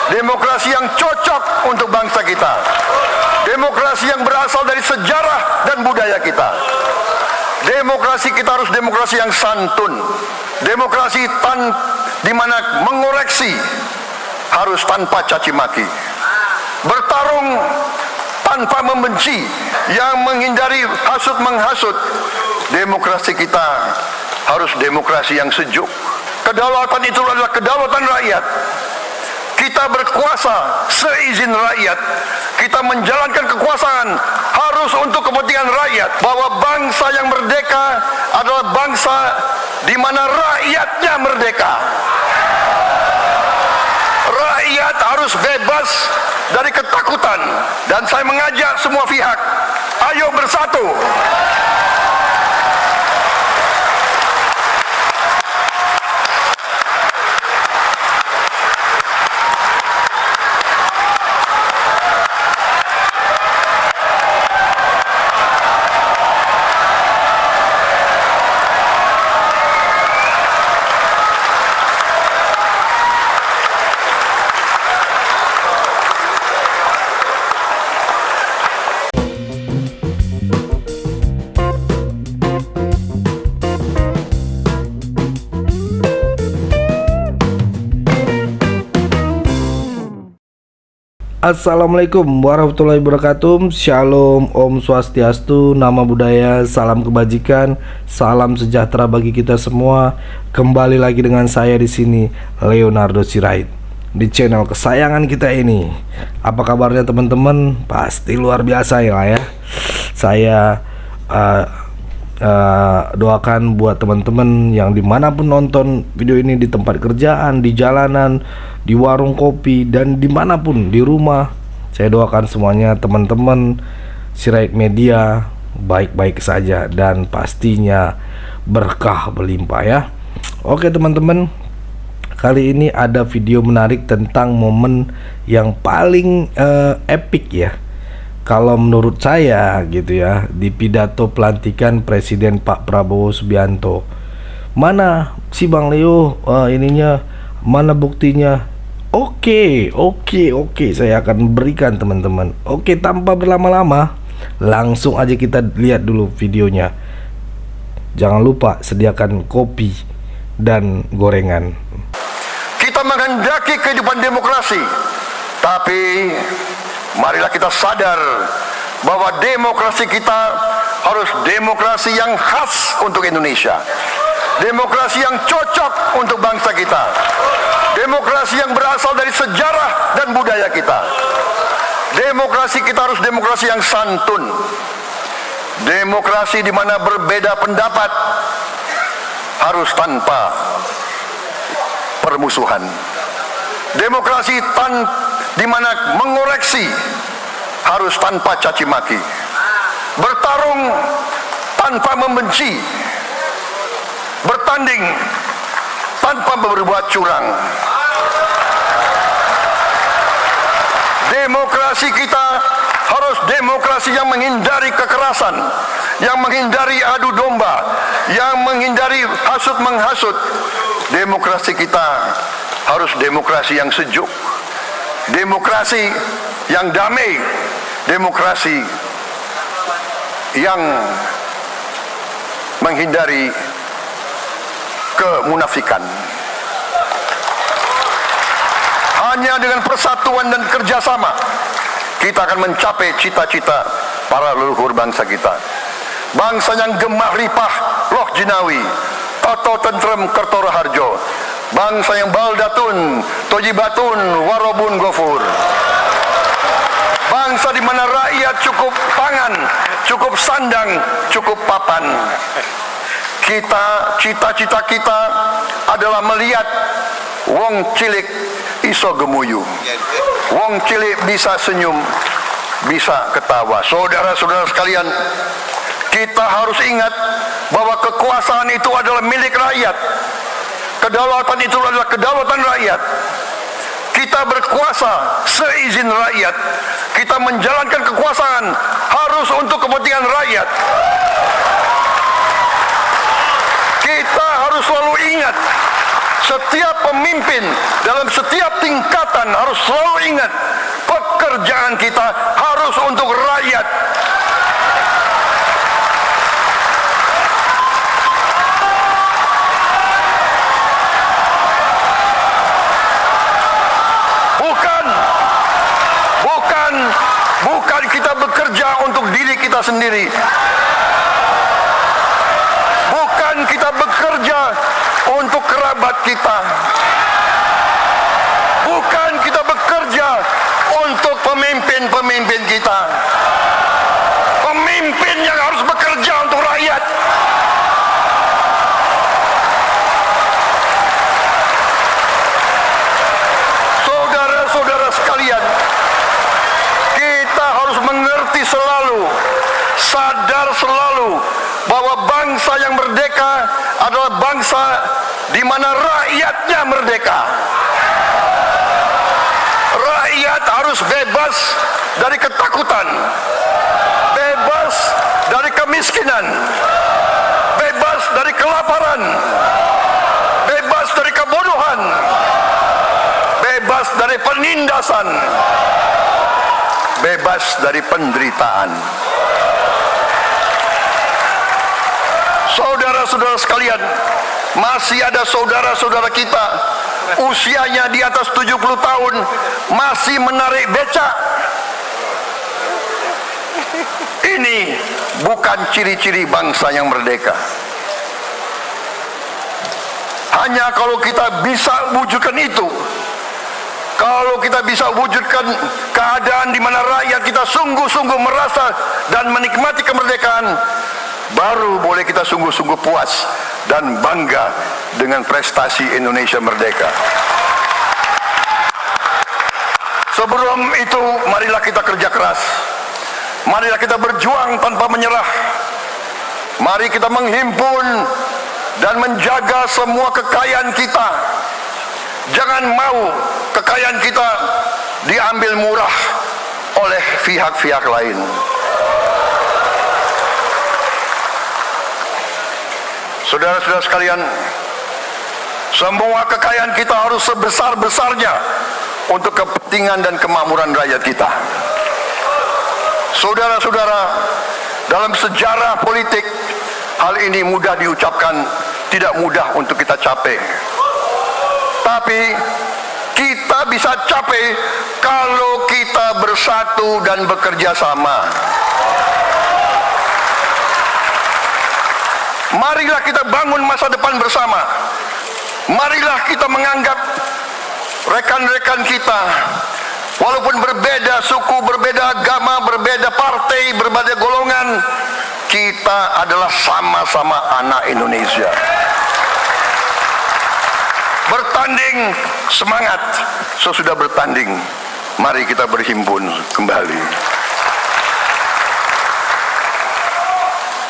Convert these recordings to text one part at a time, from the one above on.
Demokrasi yang cocok untuk bangsa kita. Demokrasi yang berasal dari sejarah dan budaya kita. Demokrasi kita harus demokrasi yang santun. Demokrasi di mana mengoreksi harus tanpa caci maki. Bertarung tanpa membenci, yang menghindari hasut menghasut. Demokrasi kita harus demokrasi yang sejuk. Kedaulatan itu adalah kedaulatan rakyat. Kita berkuasa seizin rakyat. Kita menjalankan kekuasaan harus untuk kepentingan rakyat. Bahwa bangsa yang merdeka adalah bangsa di mana rakyatnya merdeka. Rakyat harus bebas dari ketakutan. Dan saya mengajak semua pihak, ayo bersatu. Assalamualaikum warahmatullahi wabarakatuh. Shalom, Om Swastiastu, Nama Budaya, salam kebajikan, salam sejahtera bagi kita semua. Kembali lagi dengan saya di sini, Leonardo Sirait, di channel kesayangan kita ini. Apa kabarnya teman-teman? Pasti luar biasa ya. Saya doakan buat teman-teman yang dimanapun nonton video ini, di tempat kerjaan, di jalanan, di warung kopi, dan dimanapun, di rumah. Saya doakan semuanya teman-teman Sirait Media baik-baik saja dan pastinya berkah berlimpah ya. Oke teman-teman, kali ini ada video menarik tentang momen yang paling epic ya, kalau menurut saya gitu ya, di pidato pelantikan Presiden Pak Prabowo Subianto. Mana si Bang Leo ininya, mana buktinya? Oke, saya akan berikan teman-teman. Oke, tanpa berlama-lama, langsung aja kita lihat dulu videonya. Jangan lupa sediakan kopi dan gorengan. Kita menghendaki kehidupan demokrasi, tapi marilah kita sadar bahwa demokrasi kita harus demokrasi yang khas untuk Indonesia. Demokrasi yang cocok untuk bangsa kita. Demokrasi yang berasal dari sejarah dan budaya kita. Demokrasi kita harus demokrasi yang santun. Demokrasi di mana berbeda pendapat harus tanpa permusuhan. Demokrasi di mana mengoreksi harus tanpa caci maki. Bertarung tanpa membenci. Bertanding tanpa berbuat curang. Demokrasi kita harus demokrasi yang menghindari kekerasan, yang menghindari adu domba, yang menghindari hasut menghasut. Demokrasi kita harus demokrasi yang sejuk, demokrasi yang damai, demokrasi yang menghindari kemunafikan. Hanya dengan persatuan dan kerjasama kita akan mencapai cita-cita para leluhur bangsa kita. Bangsa yang gemah ripah loh jinawi, toto tentrem kertoro harjo. Bangsa yang baldatun, tojibatun, warobun gofur. Bangsa di mana rakyat cukup pangan, cukup sandang, cukup papan. Cita-cita kita adalah melihat wong cilik iso gemuyu, wong cilik bisa senyum, bisa ketawa. Saudara-saudara sekalian, kita harus ingat bahwa kekuasaan itu adalah milik rakyat. Kedaulatan itu adalah kedaulatan rakyat. Kita berkuasa seizin rakyat. Kita menjalankan kekuasaan harus untuk kepentingan rakyat. Kita harus selalu ingat, setiap pemimpin dalam setiap tingkatan harus selalu ingat, pekerjaan kita harus untuk rakyat. Bukan kita bekerja untuk diri kita sendiri. Bukan kita bekerja untuk kerabat kita. Bukan kita bekerja untuk pemimpin-pemimpin kita. Pemimpin yang harus bekerja untuk rakyat. Saudara-saudara sekalian, kita harus mengerti selalu, sadar selalu bahwa bangsa yang merdeka adalah bangsa di mana rakyatnya merdeka. Rakyat harus bebas dari ketakutan, bebas dari kemiskinan, bebas dari kelaparan, bebas dari kebodohan, bebas dari penindasan, bebas dari penderitaan. Saudara-saudara sekalian, masih ada saudara-saudara kita usianya di atas 70 tahun masih menarik becak. Ini bukan ciri-ciri bangsa yang merdeka. Hanya kalau kita bisa wujudkan itu, kalau kita bisa wujudkan keadaan di mana rakyat kita sungguh-sungguh merasa dan menikmati kemerdekaan, baru boleh kita sungguh-sungguh puas dan bangga dengan prestasi Indonesia merdeka. Sebelum itu, marilah kita kerja keras. Marilah kita berjuang tanpa menyerah. Mari kita menghimpun dan menjaga semua kekayaan kita. Jangan mau kekayaan kita diambil murah oleh pihak-pihak lain. Saudara-saudara sekalian, semua kekayaan kita harus sebesar-besarnya untuk kepentingan dan kemakmuran rakyat kita. Saudara-saudara, dalam sejarah politik, hal ini mudah diucapkan, tidak mudah untuk kita capai. Tapi kita bisa capai kalau kita bersatu dan bekerja sama. Marilah kita bangun masa depan bersama. Marilah kita menganggap rekan-rekan kita, walaupun berbeda suku, berbeda agama, berbeda partai, berbeda golongan, kita adalah sama-sama anak Indonesia. Bertanding, semangat. Sesudah bertanding, mari kita berhimpun kembali.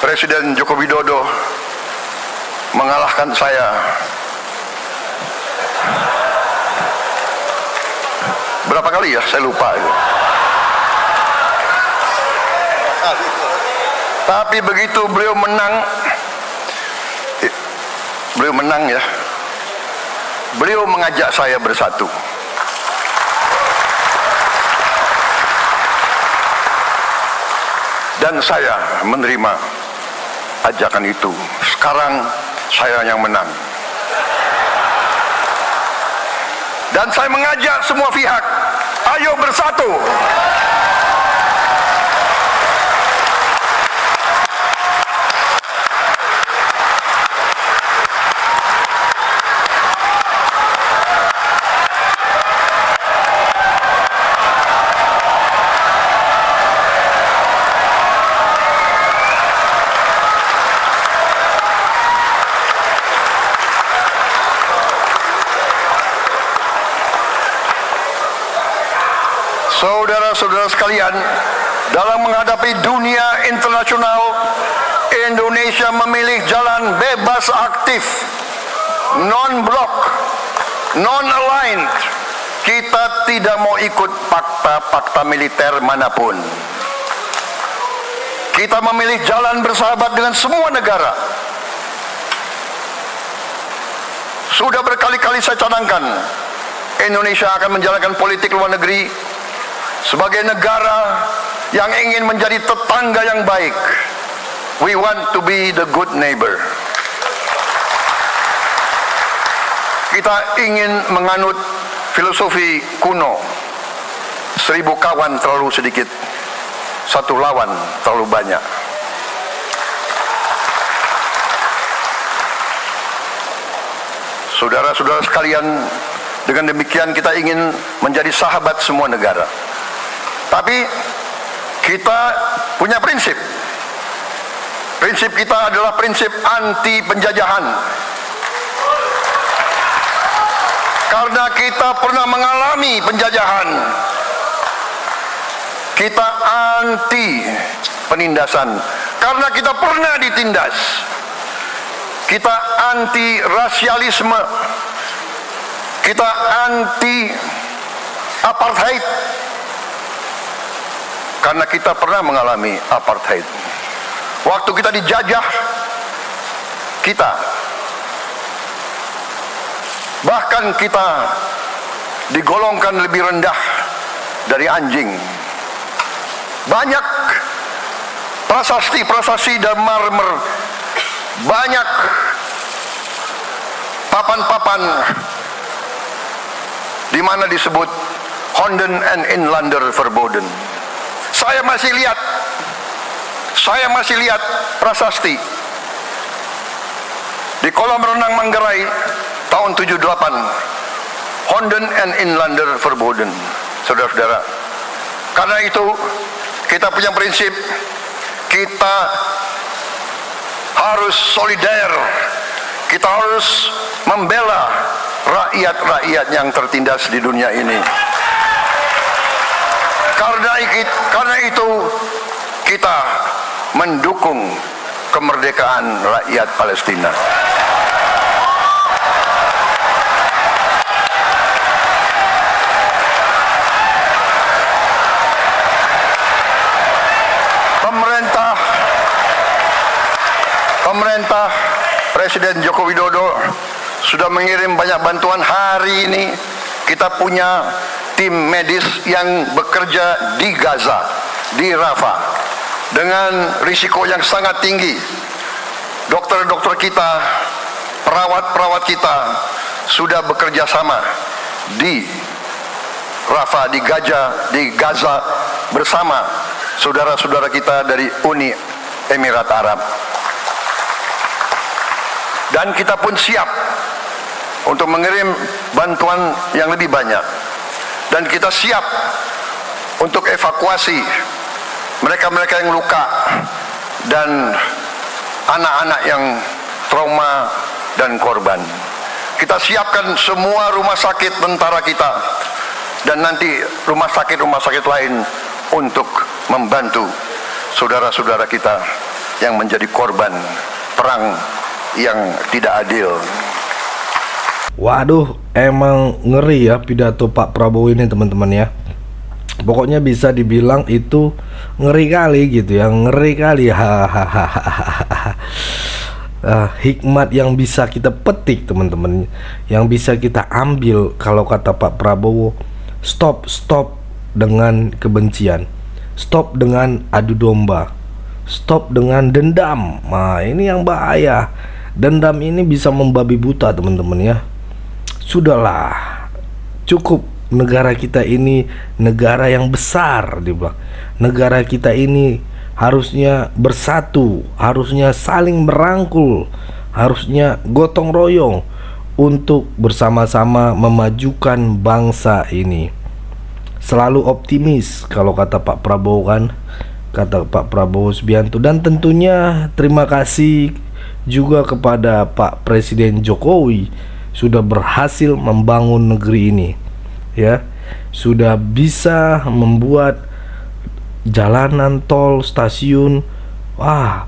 Presiden Joko Widodo mengalahkan saya berapa kali ya, saya lupa itu. Tapi begitu beliau menang ya, beliau mengajak saya bersatu. Dan saya menerima ajakan itu. Sekarang saya yang menang. Dan saya mengajak semua pihak, ayo bersatu. Saudara-saudara sekalian, dalam menghadapi dunia internasional, Indonesia memilih jalan bebas aktif, non-blok, non-aligned. Kita tidak mau ikut fakta-fakta militer manapun. Kita memilih jalan bersahabat dengan semua negara. Sudah berkali-kali saya cadangkan, Indonesia akan menjalankan politik luar negeri sebagai negara yang ingin menjadi tetangga yang baik. We want to be the good neighbor. Kita ingin menganut filosofi kuno, 1000 kawan terlalu sedikit, 1 lawan terlalu banyak. Saudara-saudara sekalian, dengan demikian kita ingin menjadi sahabat semua negara. Tapi kita punya prinsip. Prinsip kita adalah prinsip anti penjajahan. Karena kita pernah mengalami penjajahan, kita anti penindasan. Karena kita pernah ditindas, kita anti rasialisme, kita anti apartheid. Karena kita pernah mengalami apartheid. Waktu kita dijajah, kita bahkan kita digolongkan lebih rendah dari anjing. Banyak prasasti-prasasti dan marmer, banyak papan-papan di mana disebut Honden and Inlander Verboden. Saya masih lihat prasasti di kolam renang Manggarai tahun 78, Honden and Inlander Verboden, saudara-saudara. Karena itu kita punya prinsip, kita harus solider, kita harus membela rakyat-rakyat yang tertindas di dunia ini. Karena itu kita mendukung kemerdekaan rakyat Palestina. Pemerintah Presiden Joko Widodo sudah mengirim banyak bantuan. Hari ini kita punya tim medis yang bekerja di Gaza, di Rafah, dengan risiko yang sangat tinggi. Dokter-dokter kita, perawat-perawat kita sudah bekerja sama di Rafah, di Gaza bersama saudara-saudara kita dari Uni Emirat Arab. Dan kita pun siap untuk mengirim bantuan yang lebih banyak. Dan kita siap untuk evakuasi mereka-mereka yang luka dan anak-anak yang trauma dan korban. Kita siapkan semua rumah sakit tentara kita dan nanti rumah sakit lain untuk membantu saudara-saudara kita yang menjadi korban perang yang tidak adil. Waduh, emang ngeri ya pidato Pak Prabowo ini, teman-teman ya. Pokoknya bisa dibilang itu ngeri kali gitu ya, ngeri kali. Hikmat yang bisa kita petik, teman-teman, yang bisa kita ambil kalau kata Pak Prabowo, stop dengan kebencian, stop dengan adu domba, stop dengan dendam. Nah, ini yang bahaya. Dendam ini bisa membabi buta, teman-teman ya. Sudahlah, cukup. Negara kita ini negara yang besar, dibilang. Negara kita ini harusnya bersatu, harusnya saling merangkul, harusnya gotong royong untuk bersama-sama memajukan bangsa ini. Selalu optimis kalau kata Pak Prabowo kan, kata Pak Prabowo Subianto. Dan tentunya terima kasih juga kepada Pak Presiden Jokowi sudah berhasil membangun negeri ini ya, sudah bisa membuat jalanan tol, stasiun,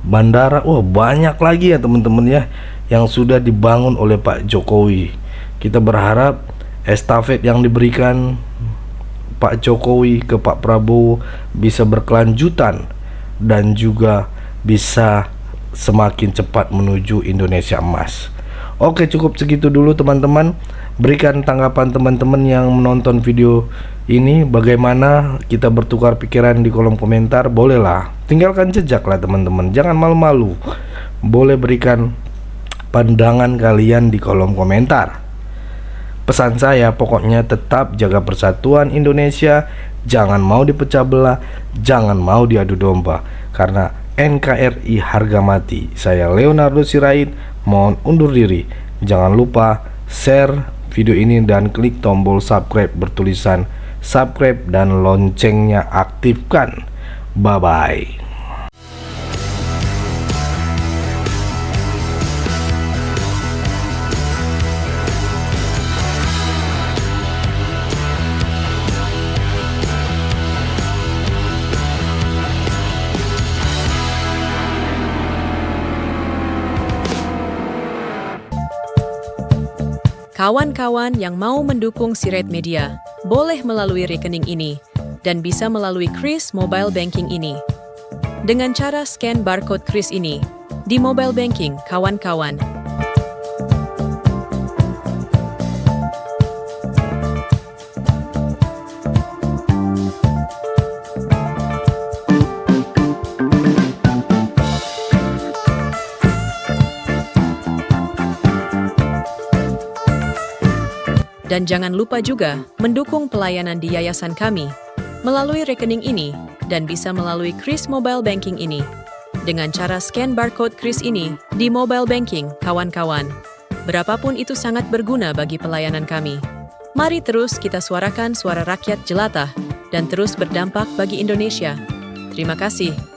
bandara, banyak lagi ya teman-teman ya yang sudah dibangun oleh Pak Jokowi. Kita berharap estafet yang diberikan Pak Jokowi ke Pak Prabowo bisa berkelanjutan dan juga bisa semakin cepat menuju Indonesia emas. Oke, cukup segitu dulu teman-teman. Berikan tanggapan teman-teman yang menonton video ini, bagaimana, kita bertukar pikiran di kolom komentar. Bolehlah, tinggalkan jejak lah teman-teman, jangan malu-malu. Boleh berikan pandangan kalian di kolom komentar. Pesan saya pokoknya tetap jaga persatuan Indonesia, jangan mau dipecah belah, jangan mau diadu domba, karena NKRI harga mati. Saya Leonardo Sirait, mohon undur diri. Jangan lupa share video ini dan klik tombol subscribe bertulisan subscribe dan loncengnya aktifkan. Bye bye. Kawan-kawan yang mau mendukung Sirait Media, boleh melalui rekening ini dan bisa melalui Kris Mobile Banking ini. Dengan cara scan barcode Kris ini di mobile banking, kawan-kawan. Dan jangan lupa juga mendukung pelayanan di yayasan kami melalui rekening ini dan bisa melalui Kris Mobile Banking ini dengan cara scan barcode Kris ini di mobile banking, kawan-kawan. Berapapun itu sangat berguna bagi pelayanan kami. Mari terus kita suarakan suara rakyat jelata dan terus berdampak bagi Indonesia. Terima kasih.